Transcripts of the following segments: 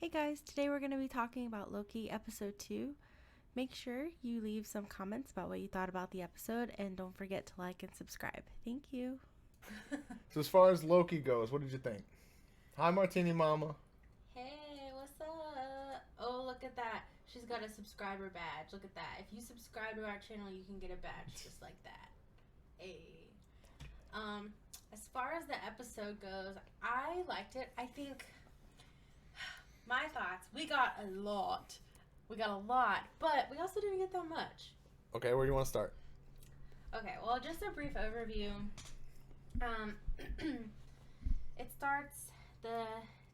Hey guys, today we're going to be talking about Loki episode 2. Make sure you leave some comments about what you thought about the episode and don't forget to like and subscribe. Thank you. So as far as Loki goes, what did you think? Hi, Martini Mama. Hey, what's up? Oh, look at that. She's got a subscriber badge. Look at that. If you subscribe to our channel, you can get a badge just like that. Hey. As far as the episode goes, I liked it. I think my thoughts, we got a lot. But we also didn't get that much. Okay, where do you want to start? Okay, well, just a brief overview. It starts, the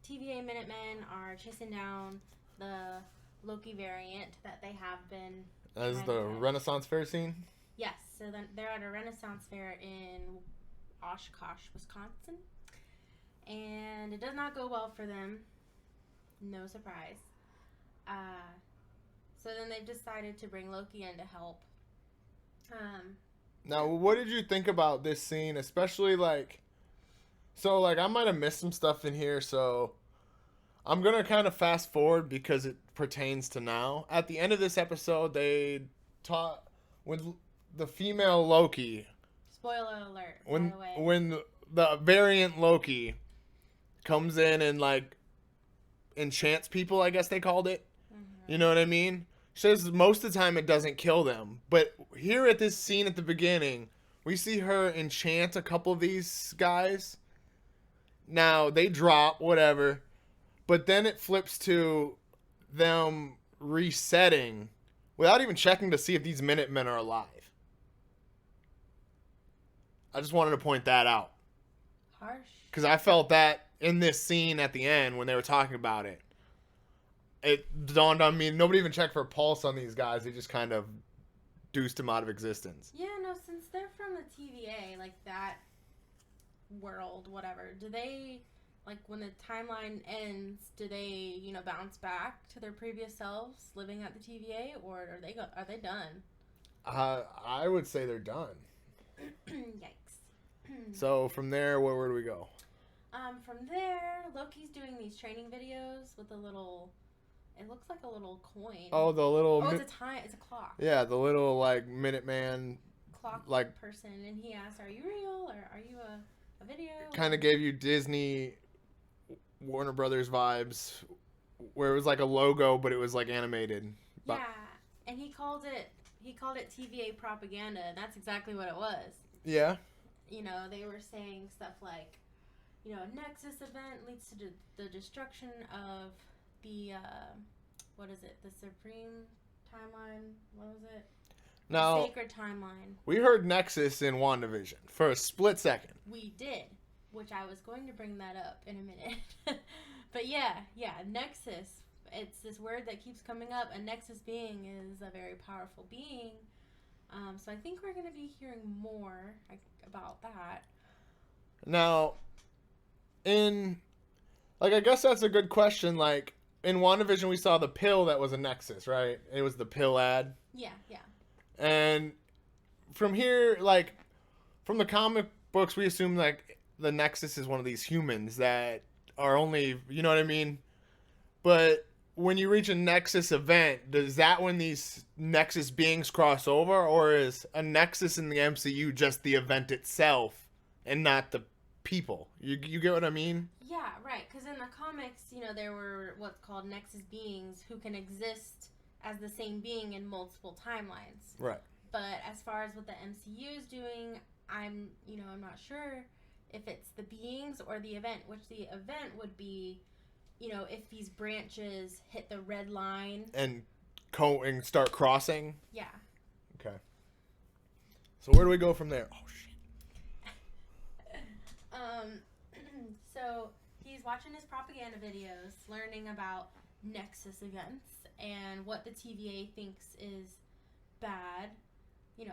TVA Minutemen are chasing down the Loki variant that they have been. As the Renaissance Fair scene? Yes, so then they're at a Renaissance Fair in Oshkosh, Wisconsin. And it does not go well for them. No surprise. So then they've decided to bring Loki in to help. Now, what did you think about this scene? Especially, I might have missed some stuff in here, so I'm going to kind of fast forward because it pertains to now. At the end of this episode, they taught when the female Loki. Spoiler alert, by the way. When the variant Loki comes in and, enchants people, I guess they called it. Mm-hmm. You know what I mean? She says most of the time it doesn't kill them. But here at this scene at the beginning, we see her enchant a couple of these guys. Now, they drop, whatever. But then it flips to them resetting without even checking to see if these Minutemen are alive. I just wanted to point that out. Harsh. Because I felt that in this scene at the end when they were talking about it. It dawned on me, nobody even checked for a pulse on these guys. They just kind of deuced them out of existence. Yeah, no, since they're from the TVA, that world, whatever, do they, when the timeline ends, do they, bounce back to their previous selves living at the TVA, or are they done? I would say they're done. Yikes. So from there, where do we go? From there, Loki's doing these training videos with a little... It looks like a little coin. Oh, the little... Oh, it's a time. It's a clock. Yeah, the little, Minuteman... Clock person. And he asks, are you real? Or are you a video? Kind of gave you Disney, Warner Brothers vibes, where it was like a logo, but it was, animated. Yeah, and he called it TVA propaganda, and that's exactly what it was. Yeah. They were saying stuff like, a Nexus event leads to the destruction of the, what is it? The Supreme Timeline? What was it? Now, the Sacred Timeline. We heard Nexus in WandaVision for a split second. We did, which I was going to bring that up in a minute. But yeah, Nexus. It's this word that keeps coming up. A Nexus being is a very powerful being. So I think we're going to be hearing more about that. Now, I guess that's a good question. In WandaVision, we saw the pill that was a Nexus, right? It was the pill ad. Yeah. And from here, from the comic books, we assume, the Nexus is one of these humans that are only, you know what I mean? But when you reach a Nexus event, does that when these Nexus beings cross over? Or is a Nexus in the MCU just the event itself and not the people? You get what I mean? Yeah, right. Because in the comics, there were what's called Nexus beings who can exist as the same being in multiple timelines. Right. But as far as what the MCU is doing, I'm not sure if it's the beings or the event, which the event would be, if these branches hit the red line. And start crossing? Yeah. Okay. So where do we go from there? Oh, shit. So he's watching his propaganda videos, learning about Nexus events and what the TVA thinks is bad.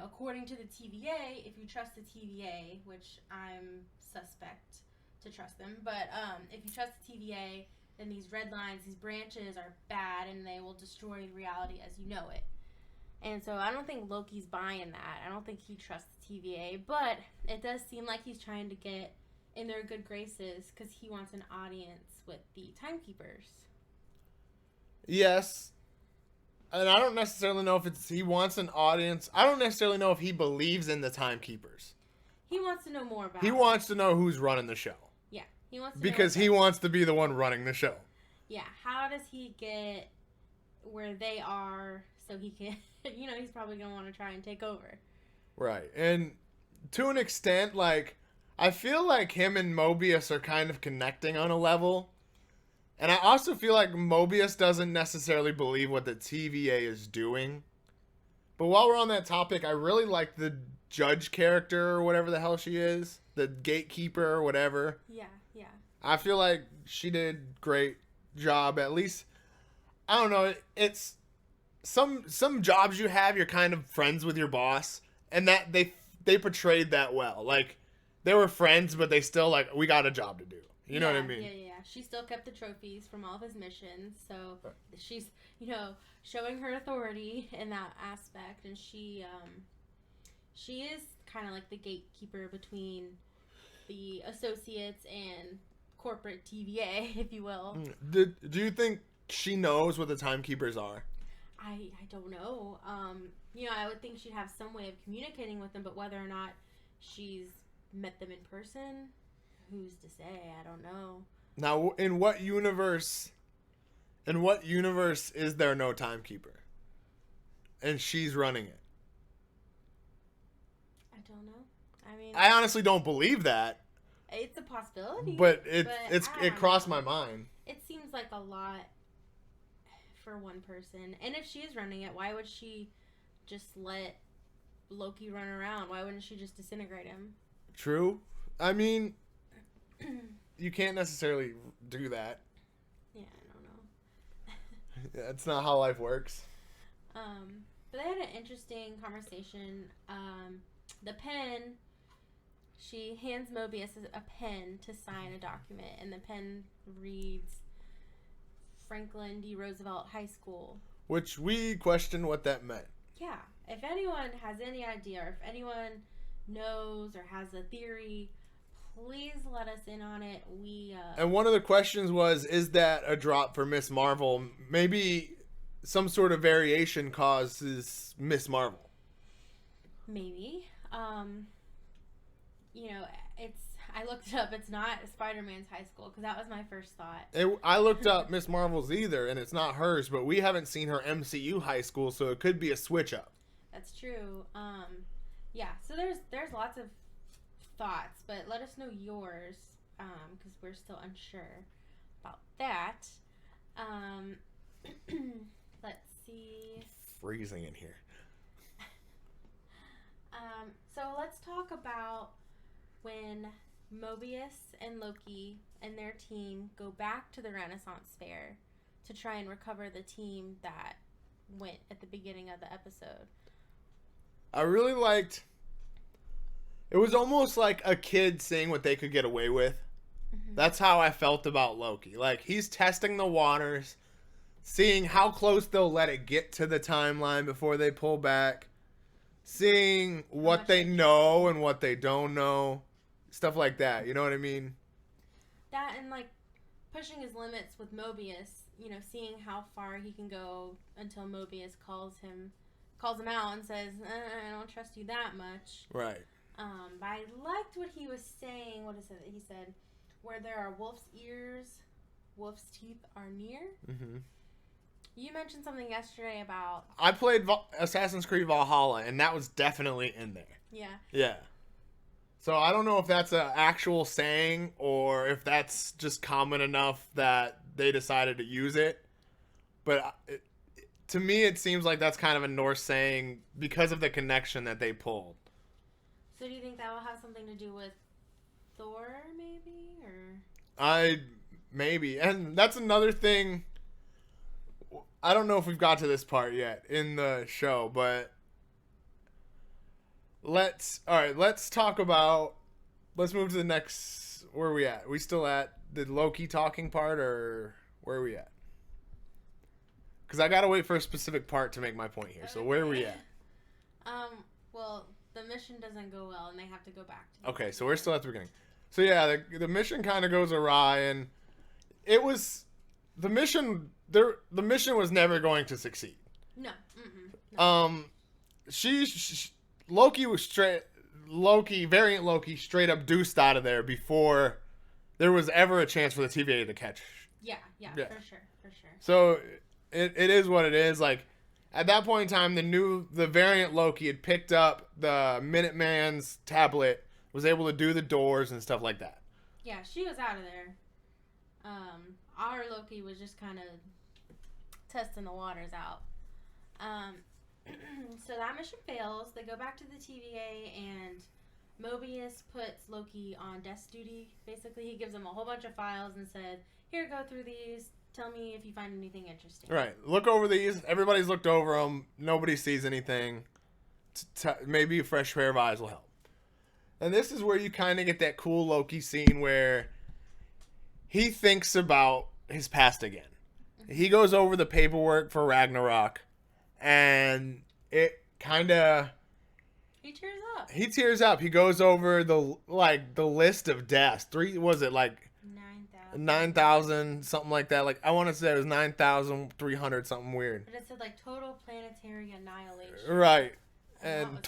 According to the TVA, if you trust the TVA, which I'm suspect to trust them, but if you trust the TVA, then these red lines, these branches are bad and they will destroy reality as you know it. And so I don't think Loki's buying that. I don't think he trusts the TVA, but it does seem like he's trying to get in their good graces because he wants an audience with the timekeepers. Yes. And I don't necessarily know if he wants an audience. I don't necessarily know if he believes in the timekeepers. He wants to know more about He it. wants to know who's running the show. Yeah, he wants to because know he wants to be the one running the show. Yeah, how does he get where they are so he can, he's probably going to want to try and take over. Right. And to an extent, like, I feel like him and Mobius are kind of connecting on a level. And I also feel like Mobius doesn't necessarily believe what the TVA is doing. But while we're on that topic, I really like the judge character or whatever the hell she is. The gatekeeper or whatever. Yeah. I feel like she did great job. At least, I don't know, it's some jobs you have, you're kind of friends with your boss. And that they portrayed that well. Like, they were friends, but they still, like, we got a job to do. You know what I mean? Yeah. She still kept the trophies from all of his missions, so she's, showing her authority in that aspect, and she is kind of like the gatekeeper between the associates and corporate TVA, if you will. Do you think she knows what the timekeepers are? I don't know. I would think she'd have some way of communicating with them, but whether or not she's met them in person, who's to say? I don't know. Now, in what universe is there no timekeeper? And she's running it. I don't know. I mean, I honestly don't believe that. It's a possibility. But it crossed my mind. It seems like a lot for one person. And if she is running it, why would she just let Loki run around? Why wouldn't she just disintegrate him? True. I mean, you can't necessarily do that. Yeah, I don't know. That's not how life works. But they had an interesting conversation. The pen, she hands Mobius a pen to sign a document, and the pen reads Franklin D. Roosevelt High School. Which we questioned what that meant. Yeah. If anyone has any idea, or if anyone knows or has a theory, please let us in on it. And one of the questions was, is that a drop for Miss Marvel? Maybe some sort of variation causes Miss Marvel. Maybe. I looked it up. It's not Spider-Man's high school, because that was my first thought. I looked up Miss Marvel's either, and it's not hers, but we haven't seen her MCU high school, so it could be a switch up. That's true. Yeah, so there's lots of thoughts, but let us know yours, because we're still unsure about that. Let's see. Freezing in here. So let's talk about when Mobius and Loki and their team go back to the Renaissance Fair to try and recover the team that went at the beginning of the episode. I really liked... It was almost like a kid seeing what they could get away with. Mm-hmm. That's how I felt about Loki. Like, he's testing the waters, seeing how close they'll let it get to the timeline before they pull back, seeing what they know and what they don't know, stuff like that. You know what I mean? That, and like pushing his limits with Mobius, seeing how far he can go until Mobius calls him out and says, I don't trust you that much. Right. But I liked what he was saying. What is it that he said? Where there are wolf's ears, wolf's teeth are near. Mm-hmm. You mentioned something yesterday about... I played Assassin's Creed Valhalla, and that was definitely in there. Yeah. Yeah. So I don't know if that's an actual saying or if that's just common enough that they decided to use it. But to me, it seems like that's kind of a Norse saying because of the connection that they pulled. So do you think that will have something to do with Thor, maybe? Maybe. And that's another thing... I don't know if we've got to this part yet in the show, but let's talk about, let's move to the next, where are we at? Are we still at the Loki talking part, or where are we at? Because I got to wait for a specific part to make my point here, so where are we at? Well, the mission doesn't go well, and they have to go back to Okay, so we're still at the beginning. So yeah, the mission kind of goes awry, and the mission the mission was never going to succeed. No. No. Variant Loki straight up deuced out of there before there was ever a chance for the TVA to catch. Yeah, for sure. So it is what it is. Like at that point in time, the variant Loki had picked up the Minuteman's tablet, was able to do the doors and stuff like that. Yeah, she was out of there. Our Loki was just kind of testing the waters out. So that mission fails. They go back to the TVA, and Mobius puts Loki on desk duty. Basically, he gives him a whole bunch of files and said, "Here, go through these. Tell me if you find anything interesting." Right. Look over these. Everybody's looked over them. Nobody sees anything. Maybe a fresh pair of eyes will help. And this is where you kind of get that cool Loki scene where he thinks about his past again. He goes over the paperwork for Ragnarok, and it kind of... He tears up. He tears up. He goes over the list of deaths. 9,000, something like that. Like I want to say it was 9,300, something weird. But it said like total planetary annihilation. Right, and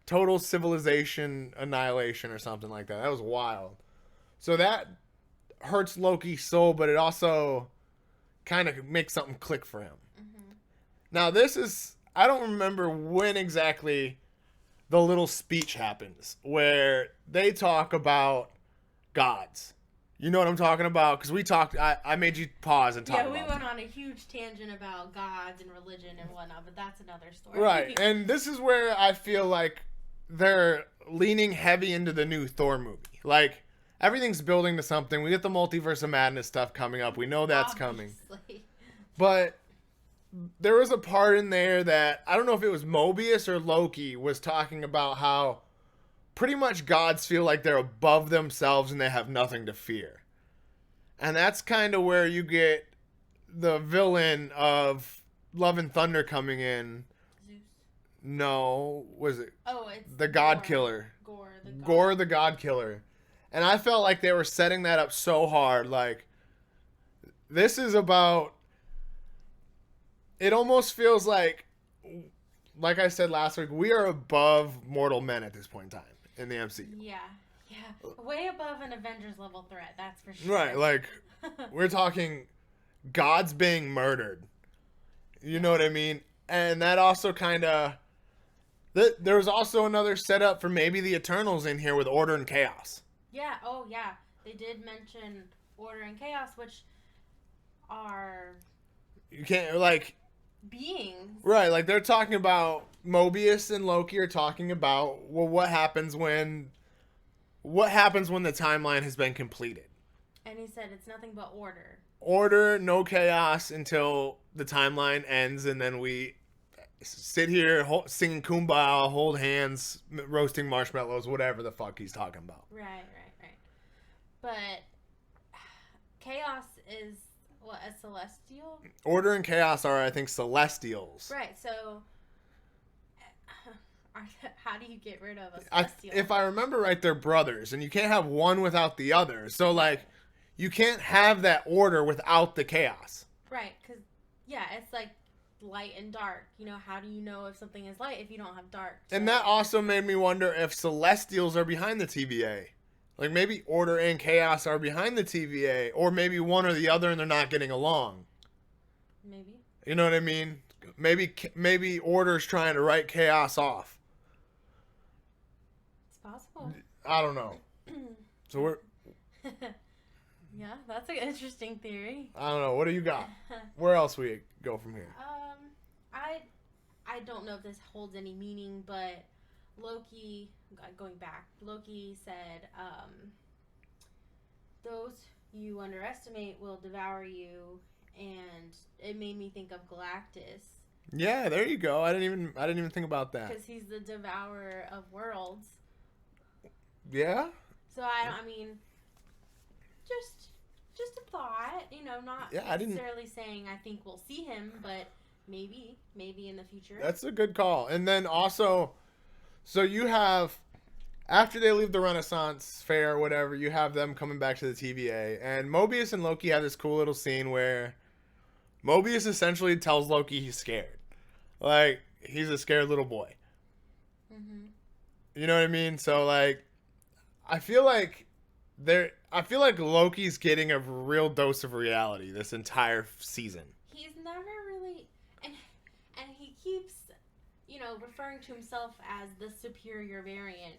total civilization annihilation or something like that. That was wild. So that hurts Loki's soul, but it also kind of makes something click for him. Mm-hmm. Now I don't remember when exactly the little speech happens where they talk about gods. You know what I'm talking about? Because we talked, I made you pause and talk about it. Yeah, we went on a huge tangent about gods and religion and whatnot, but that's another story. Right, and this is where I feel like they're leaning heavy into the new Thor movie. Like, everything's building to something. We get the Multiverse of Madness stuff coming up. We know that's coming. But there was a part in there that, I don't know if it was Mobius or Loki, was talking about how pretty much gods feel like they're above themselves and they have nothing to fear. And that's kind of where you get the villain of Love and Thunder coming in. Zeus. No, was it? Oh, it's the God Killer. Gore the God Killer. And I felt like they were setting that up so hard. Like, this is about... It almost feels like I said last week, we are above mortal men at this point in time in the MCU. Yeah. Way above an Avengers level threat, that's for sure. Right, like, we're talking gods being murdered. You know what I mean? And that also kind of... There was also another setup for maybe the Eternals in here with Order and Chaos. Yeah, oh yeah. They did mention Order and Chaos, which are... You can't, like... beings. Right, like they're talking about... Mobius and Loki are talking about, well, what happens when the timeline has been completed. And he said it's nothing but order. Order, no chaos until the timeline ends, and then we sit here singing Kumbaya, hold hands, roasting marshmallows, whatever the fuck he's talking about. Right. But chaos is, what, a celestial? Order and chaos are, I think, celestials. Right, so... How do you get rid of a celestial? If I remember right, they're brothers, and you can't have one without the other. So, like, you can't have that order without the chaos. Right, because, yeah, it's like light and dark. You know, how do you know if something is light if you don't have dark? So. And that also made me wonder if celestials are behind the TVA. Like, maybe order and chaos are behind the TVA, or maybe one or the other and they're not getting along. Maybe. You know what I mean? Maybe order's trying to write chaos off. Possible. I don't know. So we're... Yeah, that's an interesting theory. I don't know. What do you got? Where else we go from here? I don't know if this holds any meaning, but Loki said, those you underestimate will devour you, and it made me think of Galactus. Yeah, there you go. I didn't even think about that. Because he's the devourer of worlds. Yeah. So I mean, just a thought, you know, not necessarily saying I think we'll see him, but maybe in the future. That's a good call. And then also, so you have, after they leave the Renaissance Fair or whatever, you have them coming back to the TVA, and Mobius and Loki have this cool little scene where Mobius essentially tells Loki he's scared. Like, he's a scared little boy. Mm-hmm. You know what I mean? So, like, I feel like Loki's getting a real dose of reality this entire season. He's never really, and he keeps, referring to himself as the superior variant.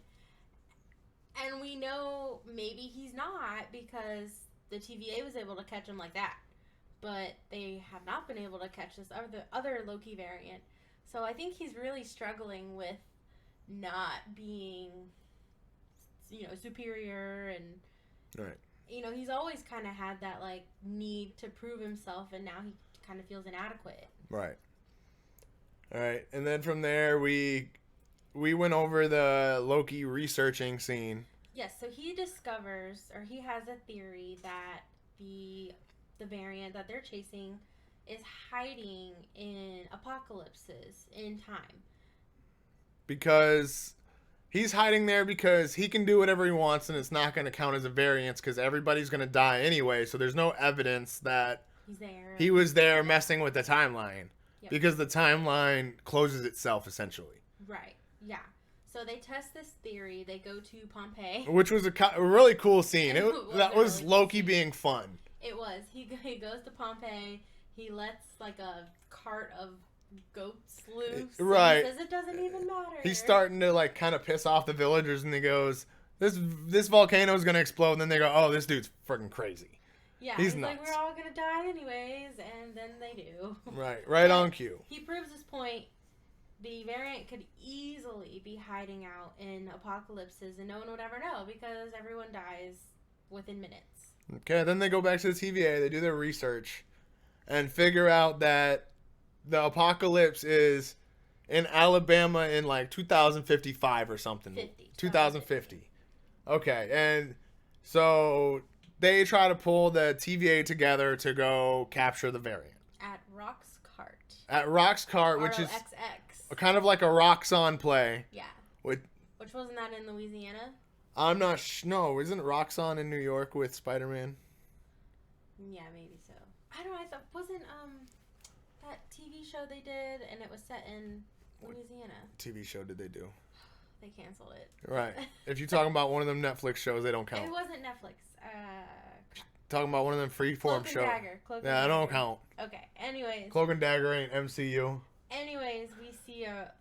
And we know maybe he's not because the TVA was able to catch him like that. But they have not been able to catch this other Loki variant. So I think he's really struggling with not being, superior and, Right. He's always kind of had that, like, need to prove himself, and now he kind of feels inadequate. Right. All right. And then from there, we went over the Loki researching scene. Yes, so he discovers, or he has a theory that the variant that they're chasing is hiding in apocalypses in time. Because he's hiding there because he can do whatever he wants and it's not going to count as a variance because everybody's going to die anyway. So there's no evidence that he was there messing with the timeline. Yep. Because the timeline closes itself essentially. Right. Yeah. So they test this theory. They go to Pompeii. Which was a really cool scene. That was really Loki being fun. It was. He goes to Pompeii. He lets like a cart of goats loose. Right. He says it doesn't even matter. He's starting to like kind of piss off the villagers, and he goes, "This volcano is gonna explode." And then they go, "Oh, this dude's freaking crazy." Yeah, he's nuts. Like, we're all gonna die anyways, and then they do. Right on cue. He proves his point. The variant could easily be hiding out in apocalypses, and no one would ever know because everyone dies within minutes. Okay, then they go back to the TVA. They do their research, and figure out that the apocalypse is in Alabama in like 2055 or something. 2050. Okay, and so they try to pull the TVA together to go capture the variant. At Rock's Cart. At Rock's Cart, which is ROXX. kind of like a Roxxon play. Yeah. Which wasn't that in Louisiana? I'm not no, isn't Roxxon in New York with Spider-Man? Yeah, maybe so. I don't know, I thought, wasn't, that TV show they did, and it was set in Louisiana. What TV show did they do? They canceled it. Right. If you're talking about one of them Netflix shows, they don't count. It wasn't Netflix. Talking about one of them freeform shows. Cloak and Yeah, I Dagger. don't count. Okay, anyways. Cloak and Dagger ain't MCU. Anyways, we see a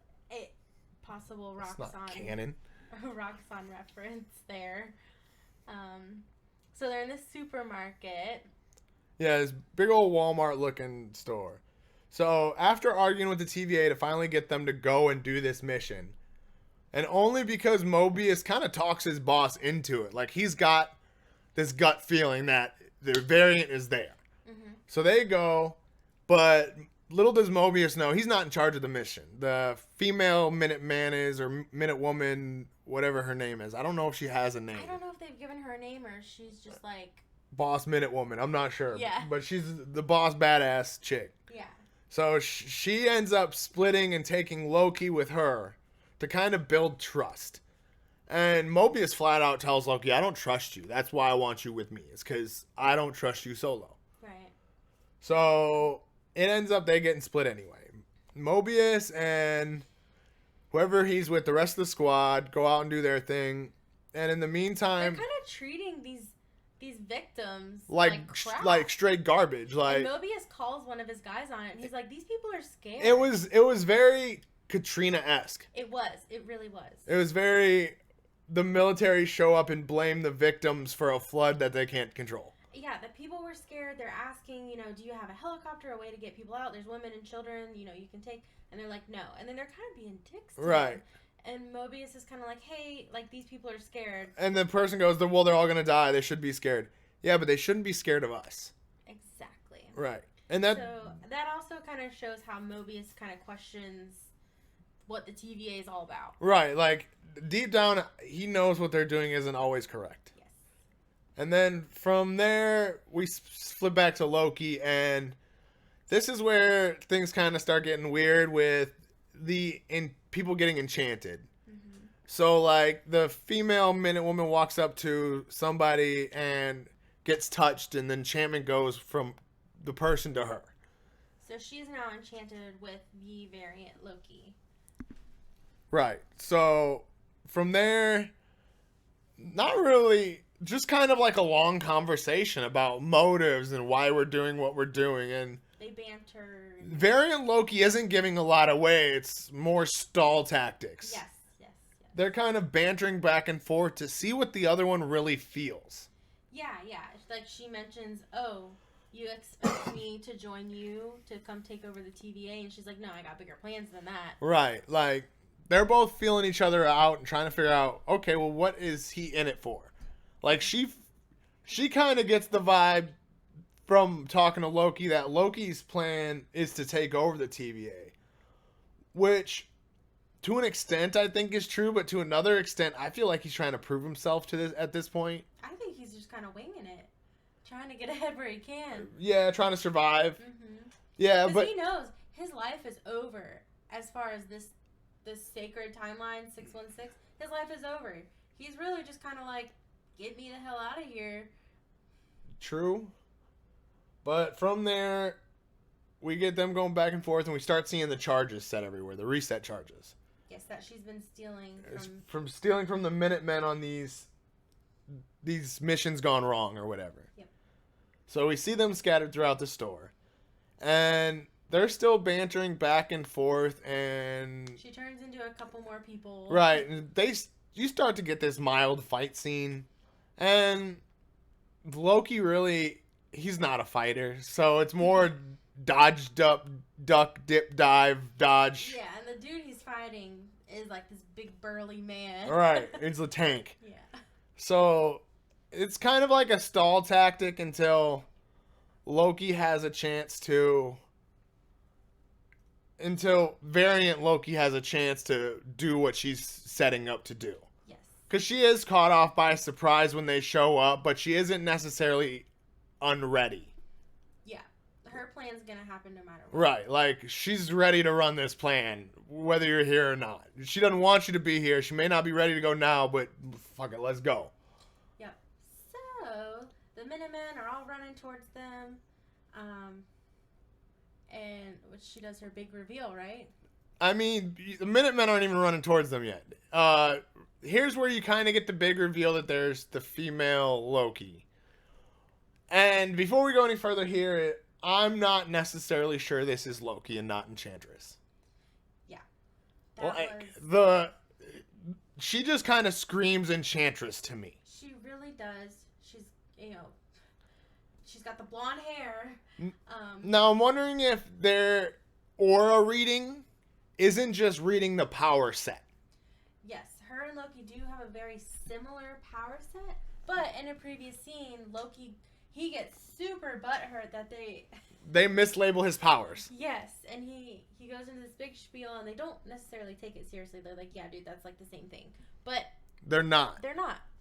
possible It's not Roxxon. canon. A Roxxon reference there. So they're in this supermarket. Yeah, this big old Walmart looking store. So after arguing with the TVA to finally get them to go and do this mission, and only because Mobius kind of talks his boss into it, like he's got this gut feeling that the variant is there. Mm-hmm. So they go, but little does Mobius know he's not in charge of the mission. The female Minute Man is, or Minute Woman, whatever her name is. I don't know if she has a name. I don't know if they've given her a name or she's just like Boss Minute Woman. I'm not sure. Yeah. But she's the boss badass chick. Yeah. So she ends up splitting and taking Loki with her to kind of build trust. And Mobius flat out tells Loki, I don't trust you. That's why I want you with me. It's because I don't trust you solo. Right. So it ends up they getting split anyway. Mobius and whoever he's with, the rest of the squad, go out and do their thing. And in the meantime, they're kind of treating these victims like crap. like straight garbage. Like, and Mobius calls one of his guys on it, and he's like, "These people are scared." It was very Katrina-esque. It was. It really was. It was very the military show up and blame the victims for a flood that they can't control. Yeah, the people were scared. They're asking, do you have a helicopter, a way to get people out? There's women and children, you can take. And they're like, no. And then they're kind of being dicks to Right. him. And Mobius is kind of like, hey, like, these people are scared. And the person goes, well, they're all going to die. They should be scared. Yeah, but they shouldn't be scared of us. Exactly. Right. And that... So that also kind of shows how Mobius kind of questions what the TVA is all about. Right. Like, deep down, he knows what they're doing isn't always correct. Yes. And then from there, we flip back to Loki, and this is where things kind of start getting weird with people getting enchanted. Mm-hmm. So, like, the female Minute Woman walks up to somebody and gets touched, and the enchantment goes from the person to her. So she's now enchanted with the variant Loki. Right. So from there, not really, just kind of like a long conversation about motives and why we're doing what we're doing. And They banter. variant Loki isn't giving a lot away. It's more stall tactics. Yes. They're kind of bantering back and forth to see what the other one really feels. Yeah. Like she mentions, oh, you expect me to join you to come take over the TVA? And she's like, no, I got bigger plans than that. Right. Like, they're both feeling each other out and trying to figure out, okay, well, what is he in it for? Like, she kind of gets the vibe from talking to Loki that Loki's plan is to take over the TVA. Which, to an extent, I think is true, but to another extent, I feel like he's trying to prove himself to this at this point. I think he's just kind of winging it. Trying to get ahead where he can. Yeah, trying to survive. Mm-hmm. Yeah, Because but he knows his life is over as far as this sacred timeline, 616. His life is over. He's really just kind of like, get me the hell out of here. true. But from there, we get them going back and forth, and we start seeing the charges set everywhere, the reset charges. Yes, that she's been stealing From stealing from the Minutemen on these missions gone wrong or whatever. Yep. So we see them scattered throughout the store. And they're still bantering back and forth, and She turns into a couple more people. right, and you start to get this mild fight scene, and Loki really, he's not a fighter, so it's more dodged up, duck, dip, dive, dodge. Yeah, and the dude he's fighting is like this big burly man. Right, it's a tank. Yeah. So it's kind of like a stall tactic until Loki has a chance to. Until variant Loki has a chance to do what she's setting up to do. Yes. Because she is caught off by surprise when they show up, but she isn't necessarily unready. Yeah. Her plan's gonna happen no matter what. Right, like, she's ready to run this plan, whether you're here or not. She doesn't want you to be here. She may not be ready to go now, but fuck it, let's go. Yep. So, the Minutemen are all running towards them. And she does her big reveal, right? I mean, the Minutemen aren't even running towards them yet. Here's where you kind of get the big reveal that there's the female Loki. And before we go any further here, I'm not necessarily sure this is Loki and not Enchantress. Yeah. She just kind of screams Enchantress to me. She really does. She's, she's got the blonde hair. Now, I'm wondering if their aura reading isn't just reading the power set. Yes, her and Loki do have a very similar power set, but in a previous scene, Loki, he gets super butthurt that they mislabel his powers. Yes, and he goes into this big spiel, and they don't necessarily take it seriously. They're like, yeah, dude, that's like the same thing. But They're not.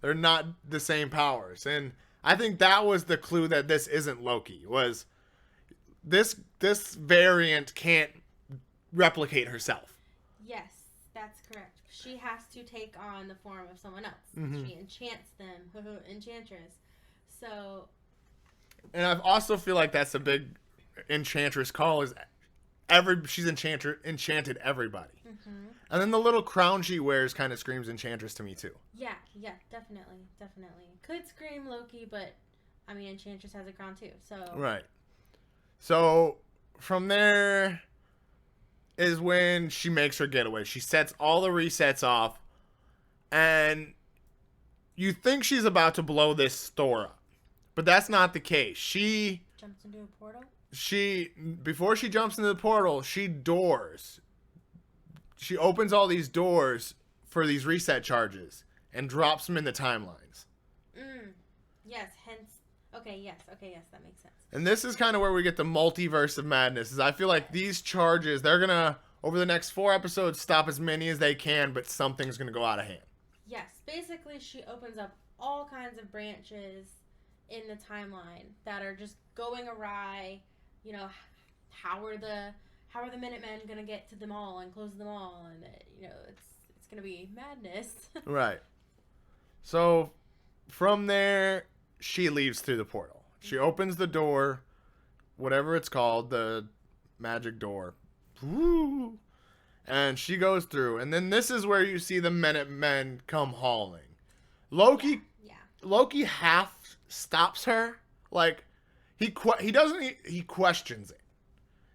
They're not the same powers. And I think that was the clue that this isn't Loki, was this variant can't replicate herself. Yes, that's correct. She has to take on the form of someone else. Mm-hmm. She enchants them. Enchantress. So... And I also feel like that's a big Enchantress call, is she's enchanted everybody. Mm-hmm. And then the little crown she wears kind of screams Enchantress to me too. Yeah, definitely. Could scream Loki, but I mean, Enchantress has a crown too, so. Right. So from there is when she makes her getaway. She sets all the resets off, and you think she's about to blow this store up, but that's not the case. She jumps into a portal. Before she jumps into the portal, she opens all these doors for these reset charges and drops them in the timelines. Yes, hence. Okay, yes, that makes sense. And this is kind of where we get the multiverse of madness. Is I feel like these charges, they're going to, over the next 4 episodes, stop as many as they can, but something's going to go out of hand. Yes, basically she opens up all kinds of branches in the timeline that are just going awry. You know, how are the Minutemen gonna get to them all and close them all? And it's gonna be madness. Right. So from there, she leaves through the portal. She opens the door, whatever it's called, the magic door. Woo! And she goes through. And then this is where you see the Minutemen come hauling. Loki half stops her. Like, he questions it.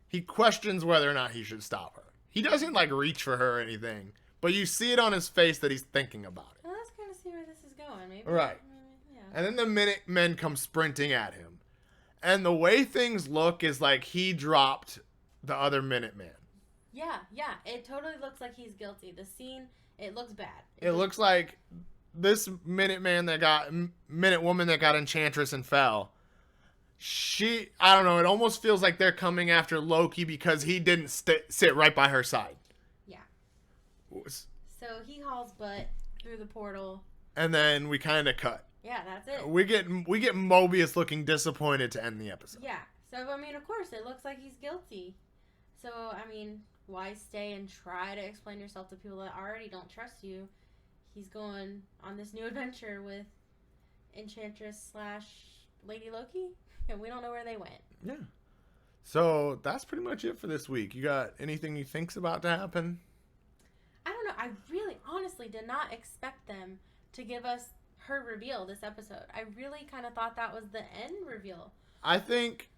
He questions whether or not he should stop her. He doesn't, like, reach for her or anything. But you see it on his face that he's thinking about it. Well, let's kind of see where this is going, maybe. Right. Yeah. And then the Minutemen come sprinting at him. And the way things look is like he dropped the other Minuteman. Yeah. It totally looks like he's guilty. The scene, it looks bad. It looks like this Minutewoman that got Enchantress and fell. I don't know, it almost feels like they're coming after Loki because he didn't sit right by her side. Yeah. So he hauls butt through the portal. And then we kind of cut. Yeah, that's it. We get Mobius looking disappointed to end the episode. Yeah. So, I mean, of course, it looks like he's guilty. So, I mean, why stay and try to explain yourself to people that already don't trust you? He's going on this new adventure with Enchantress / Lady Loki, and we don't know where they went. Yeah. So that's pretty much it for this week. You got anything you think's about to happen? I don't know. I really, honestly did not expect them to give us her reveal this episode. I really kind of thought that was the end reveal. I think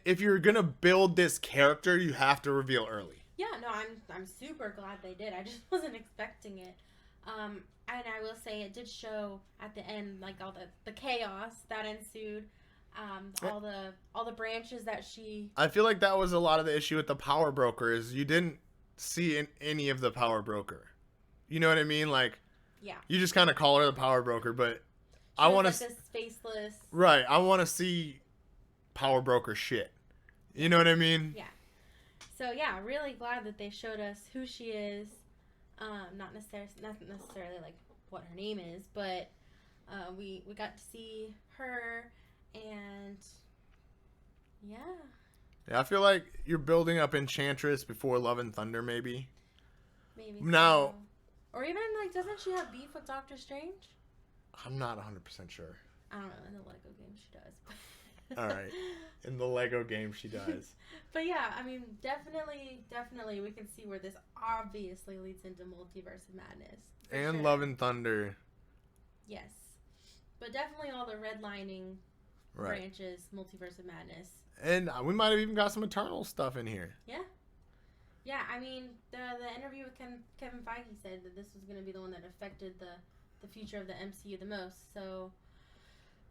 if you're gonna build this character, you have to reveal early. Yeah, no, I'm super glad they did. I just wasn't expecting it. And I will say it did show at the end, like all the chaos that ensued, all the branches that she. I feel like that was a lot of the issue with the Power Broker is you didn't see any of the Power Broker. You know what I mean? Like, yeah, you just kind of call her the Power Broker, but I want to this faceless. Right, I want to see Power Broker shit. You know what I mean? Yeah. So yeah, really glad that they showed us who she is. Not necessarily like what her name is, but we got to see her, and yeah. Yeah, I feel like you're building up Enchantress before Love and Thunder, maybe. Maybe. Now, so. Or even like, doesn't she have beef with Doctor Strange? I'm not 100% sure. I don't know. In the Lego game, she does. All right. In the Lego game, she does. But yeah, I mean, definitely, we can see where this obviously leads into Multiverse of Madness. And sure. Love and Thunder. Yes. But definitely all the redlining branches, Multiverse of Madness. And we might have even got some Eternal stuff in here. Yeah. Yeah, I mean, the interview with Kevin Feige said that this was going to be the one that affected the future of the MCU the most. So,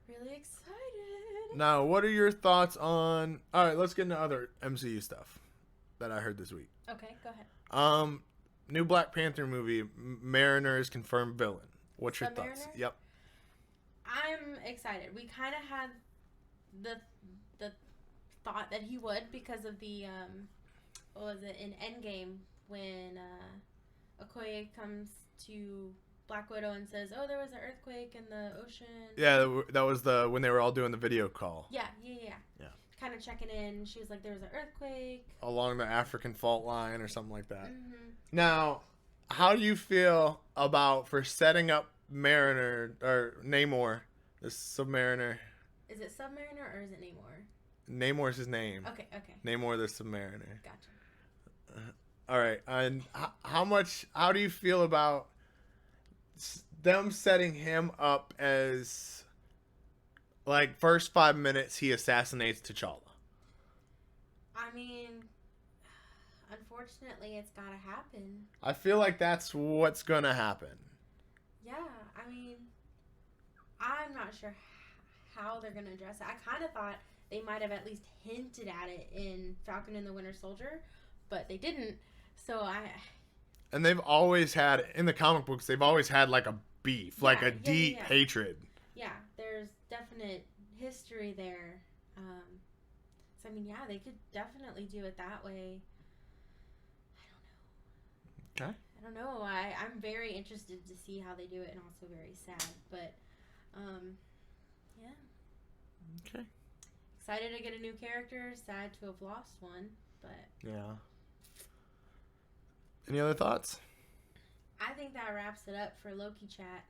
really excited. Now, what are your thoughts on... All right, let's get into other MCU stuff that I heard this week. Okay, go ahead. New Black Panther movie, Mariner is confirmed villain. What's your thoughts? Mariner? Yep. I'm excited. We kind of had the thought that he would because of the what was it in Endgame when Okoye comes to Black Widow and says, "Oh, there was an earthquake in the ocean." Yeah, that was when they were all doing the video call. Yeah. Kind of checking in. She was like, "There was an earthquake along the African fault line or something like that." Mm-hmm. Now, how do you feel about for setting up Mariner or Namor, the Submariner? Is it Submariner or is it Namor? Namor's his name. Okay. Namor the Submariner. Gotcha. All right, and how do you feel about them setting him up as, like, first 5 minutes he assassinates T'Challa? I mean, unfortunately, it's gotta happen. I feel like that's what's gonna happen. Yeah, I mean, I'm not sure how they're gonna address it. I kind of thought they might have at least hinted at it in Falcon and the Winter Soldier, but they didn't. So And they've always had, in the comic books, they've always had like a beef, like a deep hatred. Yeah, there's definite history there. So I mean, yeah, they could definitely do it that way. Okay. I don't know. I'm very interested to see how they do it, and also very sad. But, yeah. Okay. Excited to get a new character. Sad to have lost one, but yeah. Any other thoughts? I think that wraps it up for Loki chat.